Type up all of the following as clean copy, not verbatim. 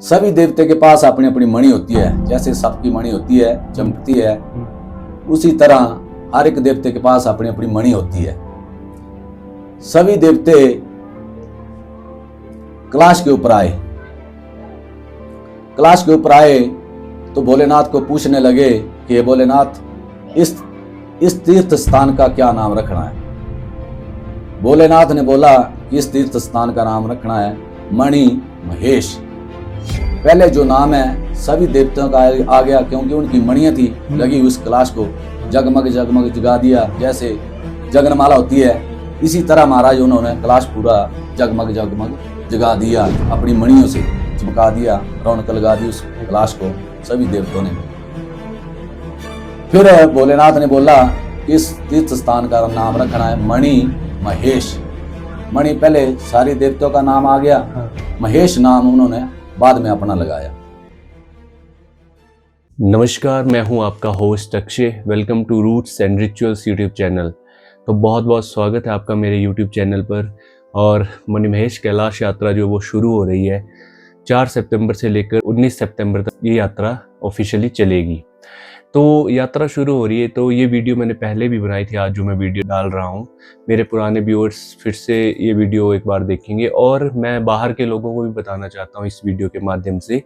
सभी देवते के पास अपनी अपनी मणि होती है। जैसे सबकी मणि होती है, चमकती है, उसी तरह हर एक देवते के पास अपनी अपनी मणि होती है। सभी देवते कैलाश के ऊपर आए। कैलाश के ऊपर आए तो भोलेनाथ को पूछने लगे कि हे भोलेनाथ, इस तीर्थ स्थान का क्या नाम रखना है। भोलेनाथ ने बोला कि इस तीर्थ स्थान का नाम रखना है मणि महेश। पहले जो नाम है सभी देवताओं का आ गया, क्योंकि उनकी मणियां थी लगी हुई। उस कैलाश को जगमग जगमग जगा दिया। जैसे जगनमाला होती है, इसी तरह महाराज उन्होंने कैलाश पूरा जगमग जगमग जगा दिया, अपनी मणियों से चमका दिया, रौनक लगा दी उस कैलाश को सभी देवताओं ने। फिर भोलेनाथ ने बोला इस तीर्थ स्थान का नाम रखना है मणि महेश। मणि पहले सारी देवताओं का नाम आ गया, महेश नाम उन्होंने बाद में अपना लगाया। नमस्कार, मैं हूं आपका host Akshay. Welcome to Roots and Rituals YouTube channel. तो बहुत बहुत स्वागत है आपका मेरे यूट्यूब चैनल पर। और मणि महेश कैलाश यात्रा जो वो शुरू हो रही है 4 सितंबर से लेकर 19 सितंबर तक ये यात्रा ऑफिशियली चलेगी। तो यात्रा शुरू हो रही है। तो ये वीडियो मैंने पहले भी बनाई थी, आज जो मैं वीडियो डाल रहा हूँ मेरे पुराने व्यूअर्स फिर से ये वीडियो एक बार देखेंगे। और मैं बाहर के लोगों को भी बताना चाहता हूँ इस वीडियो के माध्यम से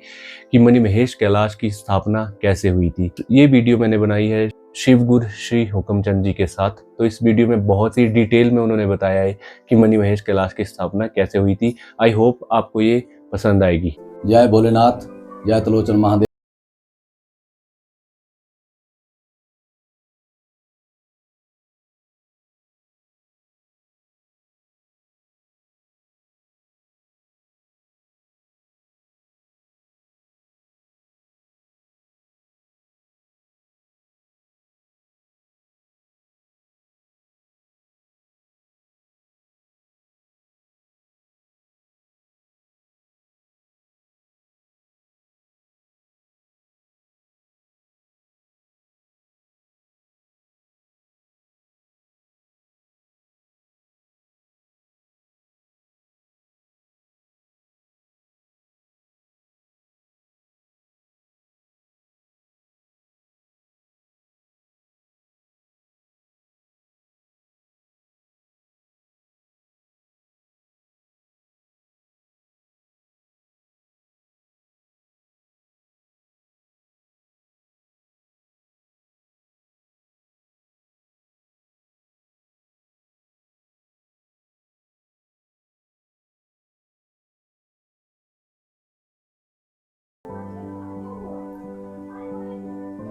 कि मणि महेश कैलाश की स्थापना कैसे हुई थी। ये वीडियो मैंने बनाई है शिव गुरु श्री हुक्मचंद जी के साथ। तो इस वीडियो में बहुत ही डिटेल में उन्होंने बताया है कि मणि महेश कैलाश की स्थापना कैसे हुई थी। आई होप आपको ये पसंद आएगी। जय भोलेनाथ, जय त्रिलोचन महादेव।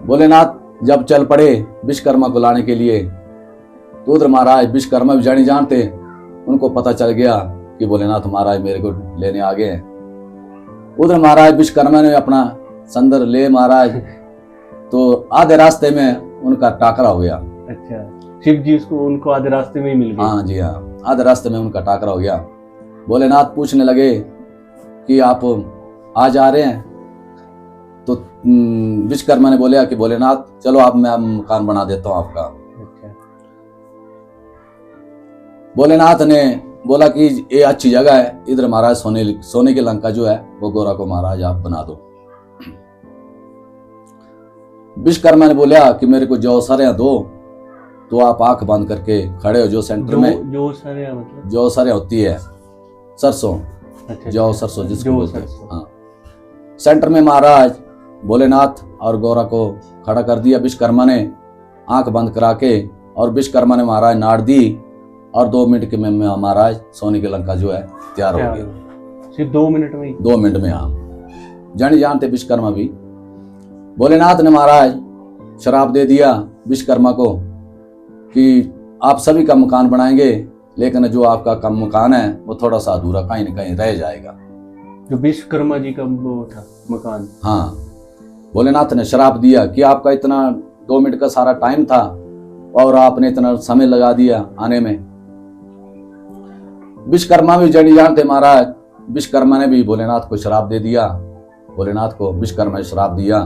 भोलेनाथ जब चल पड़े विश्वकर्मा को लाने के लिए, तो उधर महाराज विश्वकर्मा भी जानी जानते, उनको पता चल गया कि भोलेनाथ महाराज मेरे को लेने आ गए हैं। उधर महाराज विश्वकर्मा ने अपना संदर ले महाराज, तो आधे रास्ते में उनका टाकरा हो गया। अच्छा, शिव जी उनको आधे रास्ते में ही मिल गए। हाँ जी हाँ, आधे रास्ते में उनका टाकरा हो गया। भोलेनाथ पूछने लगे कि आप आ जा रहे हैं। तो विश्वकर्मा ने बोला कि भोलेनाथ चलो आप, मैं मकान बना देता हूँ आपका। अच्छा। भोलेनाथ ने बोला कि ये अच्छी जगह है, इधर महाराज सोने की लंका जो है वो गोरा को महाराज आप बना दो। विश्वकर्मा ने बोला कि मेरे को जौ सरियां दो। तो आप आंख बंद करके खड़े हो जो सेंटर में। जो सरियां मतलब जौ सरियां होती है, सरसों। अच्छा, जौ सरसों जिसको बोलते हैं। सरसों। हाँ, सेंटर में महाराज भोलेनाथ और गौरा को खड़ा कर दिया विश्वकर्मा ने आंख बंद करा के। और विश्वकर्मा ने महाराज नाड़ दी और 2 मिनट के में महाराज सोने की लंका जो है तैयार हो गया। सिर्फ 2 मिनट में ही? 2 मिनट में। हाँ, जानी जानते विश्वकर्मा भी। भोलेनाथ ने महाराज शराब दे दिया विश्वकर्मा को कि आप सभी का मकान बनाएंगे, लेकिन जो आपका कम मकान है वो थोड़ा सा अधूरा कहीं न कहीं रह जाएगा। जो विश्वकर्मा जी का वो था मकान? हाँ, भोलेनाथ ने शराब दिया कि आपका इतना 2 मिनट का सारा टाइम था और आपने इतना समय लगा दिया आने में। विश्वकर्मा भी जानी जानते महाराज, विश्वकर्मा ने भी भोलेनाथ को शराब दे दिया। भोलेनाथ को विश्वकर्मा ने शराब दिया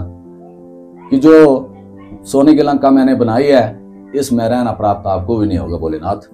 कि जो सोने की लंका मैंने बनाई है इसमें रहना प्राप्त आपको भी नहीं होगा भोलेनाथ।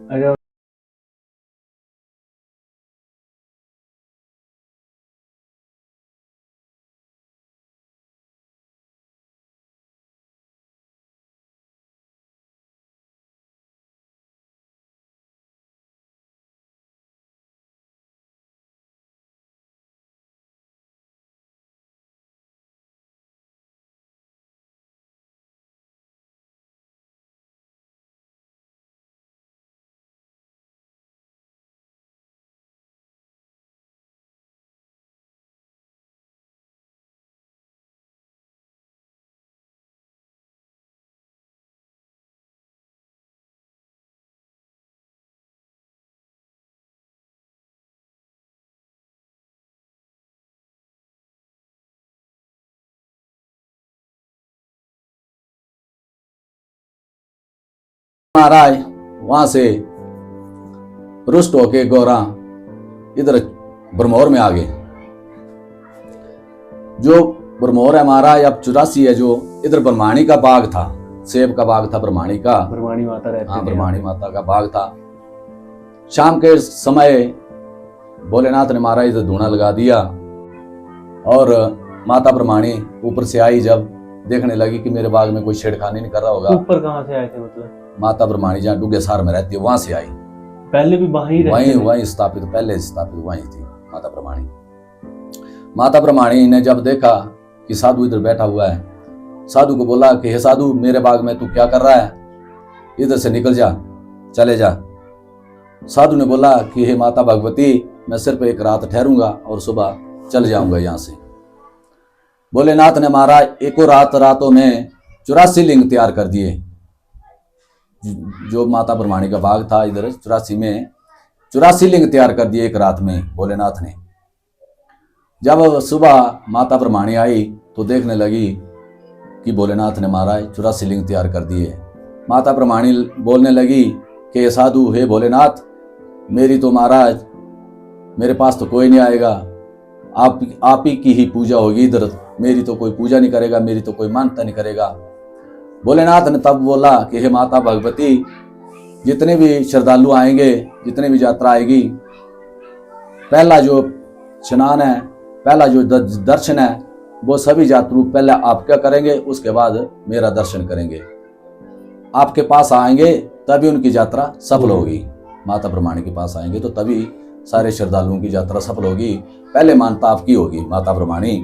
महाराज वहां से रुष्ट होके गौरा इधर ब्रह्मौर में आ गए। जो ब्रह्मौर है महाराज अब 84 है, जो इधर ब्रह्माणी का बाग था, सेब का बाग था ब्रह्माणी का। ब्रह्माणी माता रहती हाँ, थी ब्रह्माणी माता का बाग था। शाम के समय भोलेनाथ ने महाराज इधर धूना लगा दिया और माता ब्रह्माणी ऊपर से आई, जब देखने लगी कि मेरे बाग में कोई छेड़खानी नहीं कर रहा होगा। ऊपर कहाँ से आए थे मतलब? माता ब्रह्माणी जहाँ डुग्गेसार में रहती है वहां से आई। पहले भी वहीं स्थापित, पहले स्थापित वहीं थी माता ब्रह्माणी। माता ब्रह्माणी ने जब देखा कि साधु इधर बैठा हुआ है, साधु को बोला कि हे साधु, मेरे बाग में तू क्या कर रहा है, इधर से निकल जा, चले जा। साधु ने बोला कि हे माता भगवती, मैं सिर्फ एक रात ठहरूंगा और सुबह चल जाऊंगा यहाँ से। भोलेनाथ ने महाराज एको रातों में 84 लिंग तैयार कर दिए। जो माता ब्रह्माणी का बाग था इधर 84 में 84 लिंग तैयार कर दिए एक रात में भोलेनाथ ने। जब सुबह माता ब्रह्माणी आई तो देखने लगी कि भोलेनाथ ने महाराज 84 लिंग तैयार कर दिए। माता ब्रह्माणी बोलने लगी कि हे साधु, हे भोलेनाथ, मेरी तो महाराज मेरे पास तो कोई नहीं आएगा, आप ही की ही पूजा होगी इधर, मेरी तो कोई पूजा नहीं करेगा, मेरी तो कोई मानता नहीं करेगा। भोलेनाथ ने तब बोला कि हे माता भगवती, जितने भी श्रद्धालु आएंगे, जितने भी यात्रा आएगी, पहला जो स्नान है, पहला जो दर्शन है, वो सभी यात्रु पहले आप क्या करेंगे, उसके बाद मेरा दर्शन करेंगे। आपके पास आएंगे तभी उनकी यात्रा सफल होगी। माता ब्रह्माणी के पास आएंगे तो तभी सारे श्रद्धालुओं की यात्रा सफल होगी, पहले मानता आपकी होगी माता ब्रह्माणी।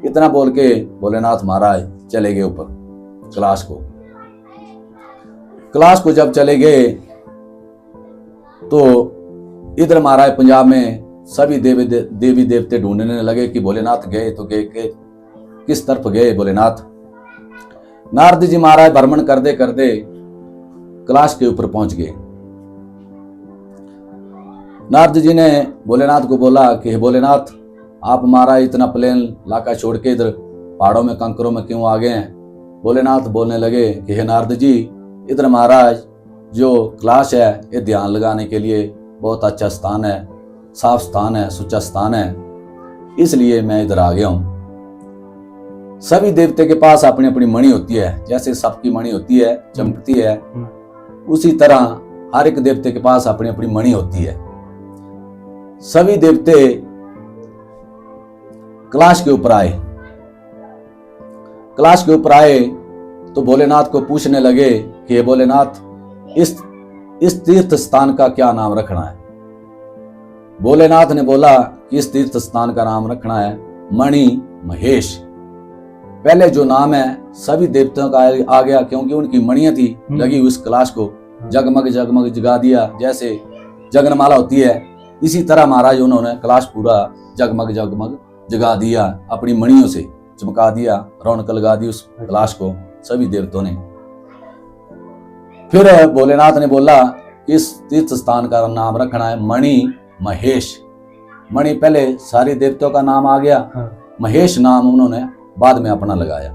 इतना बोल के भोलेनाथ महाराज चले गए ऊपर कैलाश को। कैलाश को जब चले गए तो इधर महाराज पंजाब में सभी देवी देवते ढूंढने लगे कि भोलेनाथ गए तो गए के किस तरफ गए भोलेनाथ। नारद जी महाराज भ्रमण करते करते कैलाश के ऊपर पहुंच गए। नारद जी ने भोलेनाथ को बोला कि हे भोलेनाथ, आप महाराज इतना प्लेन इलाका छोड़ के इधर पहाड़ों में कंकरों में क्यों आ गए हैं। भोलेनाथ बोलने लगे कि हे नारद जी, इधर महाराज जो कैलाश है ये ध्यान लगाने के लिए बहुत अच्छा स्थान है, साफ स्थान है, सुच्चा स्थान है, इसलिए मैं इधर आ गया हूं। सभी देवते के पास अपनी अपनी मणि होती है, जैसे सबकी मणि होती है, चमकती है, उसी तरह हर एक देवते के पास अपनी अपनी मणि होती है। सभी देवते कैलाश के ऊपर आए। कैलाश के ऊपर आए तो भोलेनाथ को पूछने लगे कि हे भोलेनाथ, इस तीर्थ स्थान का क्या नाम रखना है। भोलेनाथ ने बोला कि इस तीर्थ स्थान का नाम रखना है मणि महेश। पहले जो नाम है सभी देवताओं का आ गया, क्योंकि उनकी मणियां थी लगी हुई। इस कैलाश को जगमग जगमग जगा दिया, जैसे जगनमाला होती है, इसी तरह महाराज उन्होंने कैलाश पूरा जगमग जगमग जगा दिया, अपनी मणियों से चमका दिया, रौनक लगा दी उस कैलाश को सभी देवताओं ने। फिर भोलेनाथ ने बोला इस तीर्थ स्थान का नाम रखना है मणि महेश। मणि पहले सारे देवताओं का नाम आ गया, महेश नाम उन्होंने बाद में अपना लगाया,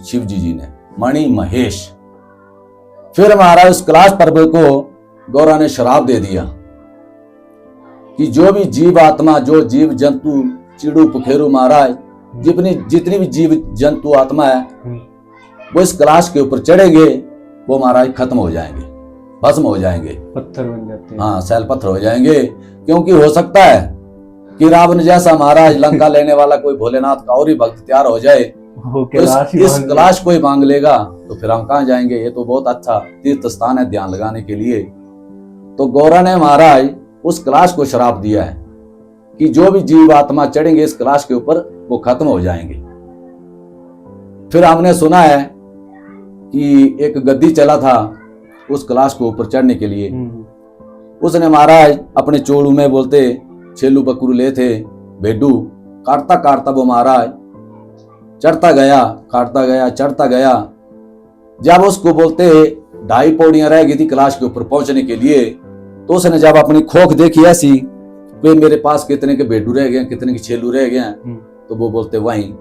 शिव जी ने मणि महेश। फिर महाराज उस कैलाश पर्वत को गौरा ने श्राप दे दिया कि जो भी जीव आत्मा, जो जीव जंतु, चिड़ू पुखेरू महाराज, जितनी भी जीव जंतु आत्मा है, वो इस कैलाश के ऊपर चढ़ेंगे, वो महाराज खत्म हो जाएंगे, भस्म हो जाएंगे, पत्थर बन जाते हैं। हाँ, सैल पत्थर हो जाएंगे। क्योंकि हो सकता है कि रावण जैसा महाराज लंका लेने वाला कोई भोलेनाथ का और ही भक्त तैयार हो जाए, इस कैलाश को ही मांग लेगा, तो फिर हम कहाँ जाएंगे। ये तो बहुत अच्छा तीर्थ स्थान है ध्यान लगाने के लिए। तो गौरा ने महाराज उस कैलाश को श्राप दिया है कि जो भी जीव आत्मा चढ़ेंगे इस कैलाश के ऊपर वो खत्म हो जाएंगे। फिर हमने सुना है कि एक गद्दी चला था उस कैलाश को ऊपर चढ़ने के लिए। उसने महाराज अपने चोड़ू में बोलते छेलू बकरू ले थे, भेडू काटता काटता वो महाराज चढ़ता गया, काटता गया, चढ़ता गया। जब उसको बोलते 2.5 पौड़ियां रह गई थी कैलाश के ऊपर पहुंचने के लिए, तो उसने जब अपनी खोख देखी ऐसी, वे मेरे पास कितने के भेडू रह गए, कितने के छेलू रह गए, तो वो बोलते वहीं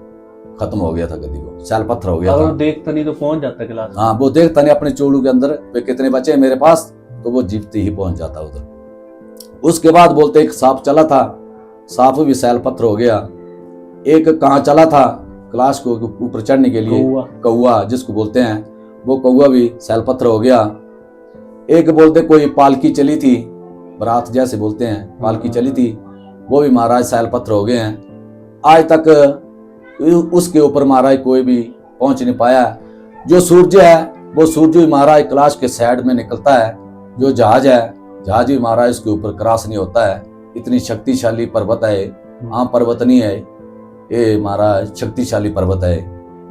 खत्म हो गया था गद्दी को, सैल पत्थर हो गया और था। देखता नहीं तो पहुंच जाता क्लास में। हाँ, वो देखता नहीं अपने चोड़ू के अंदर वे कितने बचे हैं मेरे पास, तो वो जीतते ही पहुंच जाता उधर। उसके बाद बोलते एक सांप चला था, सांप भी सैल पत्थर हो गया। एक कहाँ चला था क्लास को ऊपर चढ़ने के लिए, कौआ जिसको बोलते हैं, वो कौआ भी सैल पत्थर हो गया। एक बोलते कोई पालकी चली थी, बारात जैसे बोलते हैं, पालकी चली थी, वो भी महाराज सैल पत्थर हो गए हैं। आज तक उसके ऊपर महाराज कोई भी पहुंच नहीं पाया। जो सूर्य है वो सूर्य भी महाराज क्लास के साइड में निकलता है। जो जहाज है, जहाज भी महाराज उसके ऊपर क्रॉस नहीं होता है। इतनी शक्तिशाली पर्वत है, आम पर्वत नहीं है ये महाराज, शक्तिशाली पर्वत है,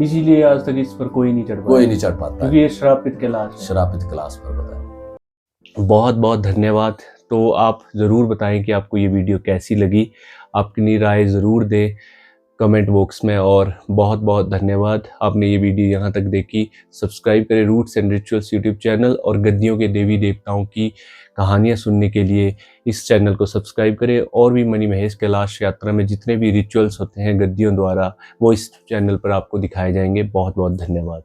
इसीलिए आज तक इस पर कोई नहीं चढ़ पाया। कोई नहीं चढ़ पाता क्योंकि ये श्रापित कैलाश है। श्रापित क्लास पर्वत है। बहुत बहुत धन्यवाद। तो आप ज़रूर बताएं कि आपको ये वीडियो कैसी लगी, अपनी राय ज़रूर दें कमेंट बॉक्स में। और बहुत बहुत धन्यवाद, आपने ये वीडियो यहाँ तक देखी। सब्सक्राइब करें Roots and Rituals YouTube channel, और गद्दियों के देवी देवताओं की कहानियाँ सुनने के लिए इस चैनल को सब्सक्राइब करें। और भी मणि महेश कैलाश यात्रा में जितने भी रिचुअल्स होते हैं गद्दियों द्वारा, वो इस चैनल पर आपको दिखाए जाएंगे। बहुत बहुत धन्यवाद।